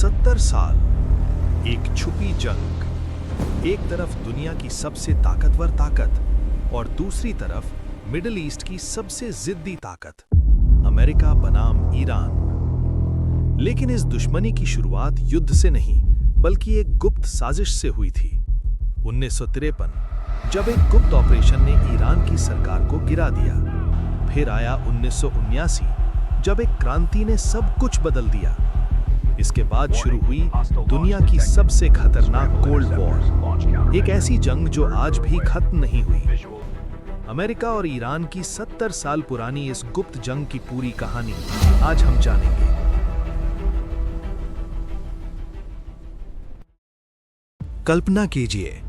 70 साल, एक छुपी जंग। एक तरफ दुनिया की सबसे ताकतवर ताकत और दूसरी तरफ मिडिल ईस्ट की सबसे जिद्दी ताकत, अमेरिका बनाम ईरान। लेकिन इस दुश्मनी की शुरुआत युद्ध से नहीं, बल्कि एक गुप्त साजिश से हुई थी। 1953, जब एक गुप्त ऑपरेशन ने ईरान की सरकार को गिरा दिया। फिर आया 1979, जब एक क्रांति ने सब कुछ बदल दिया। इसके बाद शुरू हुई दुनिया की सबसे खतरनाक कोल्ड वॉर, एक ऐसी जंग जो आज भी खत्म नहीं हुई। अमेरिका और ईरान की 70 साल पुरानी इस गुप्त जंग की पूरी कहानी आज हम जानेंगे। कल्पना कीजिए,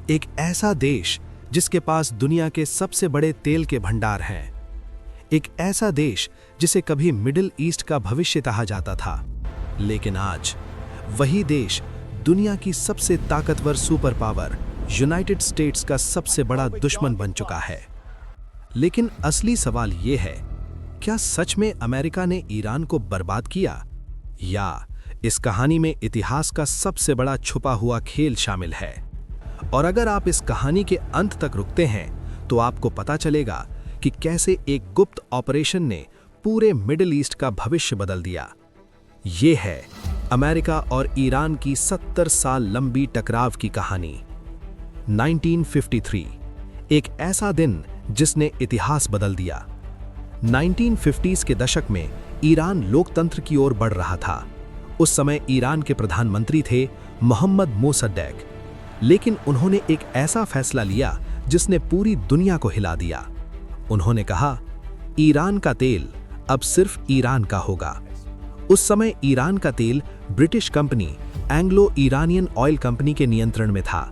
एक ऐसा देश जिसके पास दुनिया के सबसे बड़े तेल के भंडार हैं। एक ऐसा देश जिसे कभी मिडिल ईस्ट का भविष्य कहा जाता था। लेकिन आज वही देश दुनिया की सबसे ताकतवर सुपर पावर यूनाइटेड स्टेट्स का सबसे बड़ा दुश्मन बन चुका है। लेकिन असली सवाल यह है, क्या सच में अमेरिका ने ईरान को बर्बाद किया, या इस कहानी में इतिहास का सबसे बड़ा छुपा हुआ खेल शामिल है? और अगर आप इस कहानी के अंत तक रुकते हैं तो आपको पता चलेगा कि कैसे एक गुप्त ऑपरेशन ने पूरे मिडिल ईस्ट का भविष्य बदल दिया। ये है अमेरिका और ईरान की 70 साल लंबी टकराव की कहानी। 1953, एक ऐसा दिन जिसने इतिहास बदल दिया। 1950s के दशक में ईरान लोकतंत्र की ओर बढ़ रहा था। उस समय ईरान के प्रधानमंत्री थे मोहम्मद मोसद्देक। लेकिन उन्होंने एक ऐसा फैसला लिया जिसने पूरी दुनिया को हिला दिया। उन्होंने कहा, ईरान का तेल अब सिर्फ ईरान का होगा। उस समय ईरान का तेल British company Anglo Iranian oil company के नियंत्रण में था।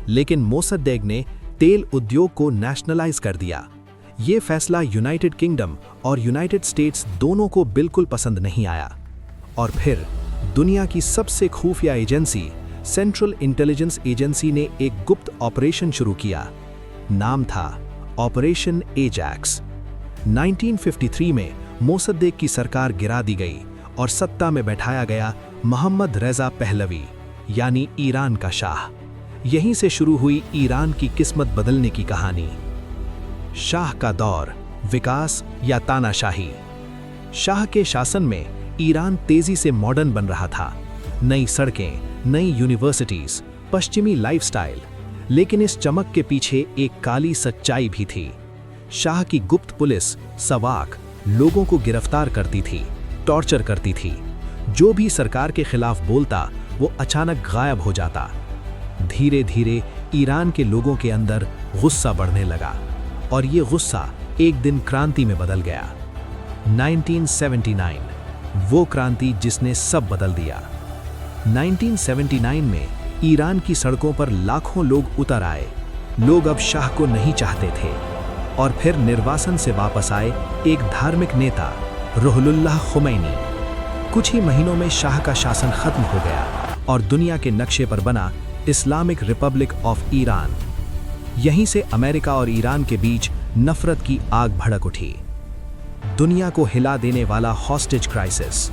लेकिन मोसद्देक ने तेल उद्योग को नेशनलाइज कर दिया। यह फैसला यूनाइटेड किंगडम और यूनाइटेड स्टेट्स दोनों को बिल्कुल पसंद नहीं आया। और फिर दुनिया की सबसे खुफिया एजेंसी सेंट्रल इंटेलिजेंस एजेंसी ने एक गुप्त ऑपरेशन शुरू किया। नाम था ऑपरेशन एजैक्स। 1953 में मोसद्देक की सरकार गिरा दी गई और सत्ता में बैठाया गया मोहम्मद रेजा पहलवी, यानी ईरान का शाह। यहीं से शुरू हुई ईरान की किस्मत बदलने की कहानी। शाह का दौर, विकास या तानाशाही। शाह के शासन में ईरान तेजी से मॉडर्न बन रहा था। नई सड़कें, नई यूनिवर्सिटीज, पश्चिमी लाइफस्टाइल। लेकिन इस चमक के पीछे एक काली सच्चाई भी थी। शाह की गुप्त पुलिस सवाक लोगों को गिरफ्तार करती थी, टॉर्चर करती थी। जो भी सरकार के खिलाफ बोलता वो अचानक गायब हो जाता। धीरे धीरे ईरान के लोगों के अंदर गुस्सा बढ़ने लगा और ये गुस्सा एक दिन क्रांति में बदल गया। 1979, वो क्रांति जिसने सब बदल दिया। 1979 में ईरान की सड़कों पर लाखों लोग उतर आए। लोग अब शाह को नहीं चाहते थे। और फिर निर्वासन से वापस आए एक धार्मिक नेता रुहुल्लाह खुमैनी। कुछ ही महीनों में शाह का शासन खत्म हो गया और दुनिया के नक्शे पर बना इस्लामिक रिपब्लिक ऑफ ईरान। यहीं से अमेरिका और ईरान के बीच नफरत की आग भड़क उठी। दुनिया को हिला देने वाला हॉस्टेज क्राइसिस।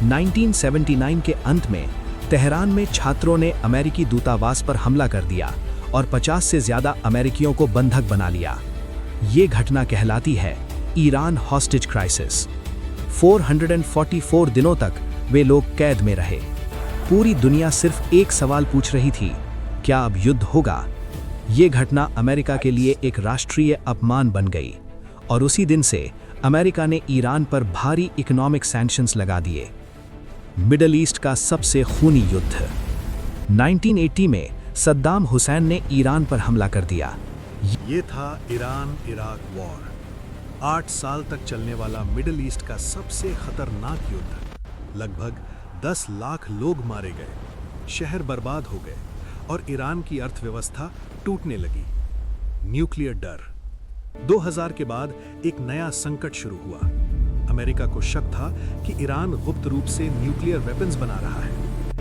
1979 के अंत में तेहरान में छात्रों ने अमेरिकी दूतावास पर हमला कर दिया और 50 से ज्यादा अमेरिकियों को बंधक बना लिया। ये घटना कहलाती है ईरान हॉस्टेज क्राइसिस। 444 दिनों तक वे लोग कैद में रहे। पूरी दुनिया सिर्फ एक सवाल पूछ रही थी, क्या अब युद्ध होगा? ये घटना अमेरिका के लिए एक राष्ट्रीय अपमान बन गई और उसी दिन से अमेरिका ने ईरान पर भारी इकोनॉमिक सैंक्शंस लगा दिए। मिडिल ईस्ट का सबसे खूनी युद्ध। 1980 में सद्दाम हुसैन ने ईरान पर हमला कर दिया। ये था ईरान इराक वॉर। 8 साल तक चलने वाला मिडिल ईस्ट का सबसे खतरनाक युद्ध। लगभग 10 लाख लोग मारे गए, शहर बर्बाद हो गए और ईरान की अर्थव्यवस्था टूटने लगी। न्यूक्लियर डर। 2000 के बाद एक नया संकट शुरू हुआ। अमेरिका को शक था कि ईरान गुप्त रूप से न्यूक्लियर वेपन्स बना रहा है।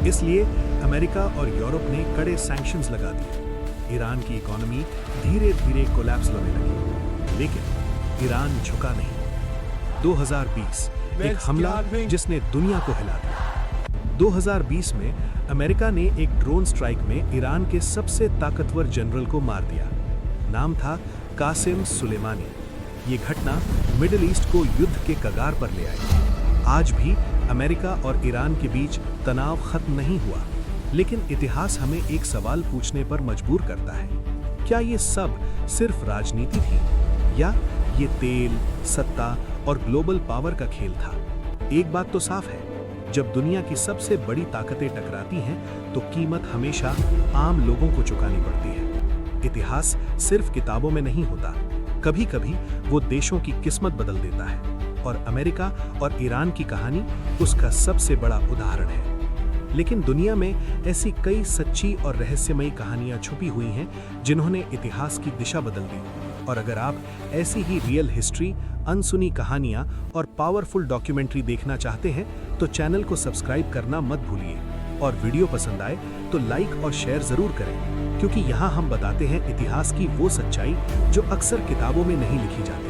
इसलिए अमेरिका और यूरोप ने कड़े सैंक्शंस लगा दिए। ईरान की इकोनॉमी धीरे धीरे कोलैप्स होने लगी। लेकिन ईरान झुका नहीं। 2020, एक हमला जिसने दुनिया को हिला दिया। 2020 में अमेरिका ने एक ड्रोन स्ट्राइक में ईरान के सबसे ताकतवर जनरल को मार दिया। नाम था कासिम सुलेमानी। ये घटना मिडिल ईस्ट को युद्ध के कगार पर ले आई। आज भी अमेरिका और ईरान के बीच तनाव खत्म नहीं हुआ, लेकिन इतिहास हमें एक सवाल पूछने पर मजबूर करता है। क्या ये सब सिर्फ राजनीति थी, या ये तेल, सत्ता और ग्लोबल पावर का खेल था? एक बात तो साफ है, जब दुनिया की सबसे बड़ी ताकतें टकराती हैं तो कीमत हमेशा आम लोगों को चुकानी पड़ती है। इतिहास सिर्फ किताबों में नहीं होता, कभी कभी वो देशों की किस्मत बदल देता है, और अमेरिका और ईरान की कहानी उसका सबसे बड़ा उदाहरण है। लेकिन दुनिया में ऐसी कई सच्ची और रहस्यमयी कहानियां छुपी हुई हैं जिन्होंने इतिहास की दिशा बदल दी। और अगर आप ऐसी ही रियल हिस्ट्री, अनसुनी कहानियां और पावरफुल डॉक्यूमेंट्री देखना चाहते हैं तो चैनल को सब्सक्राइब करना मत भूलिए, और वीडियो पसंद आए तो लाइक और शेयर जरूर करें, क्योंकि यहाँ हम बताते हैं इतिहास की वो सच्चाई जो अक्सर किताबों में नहीं लिखी जाती।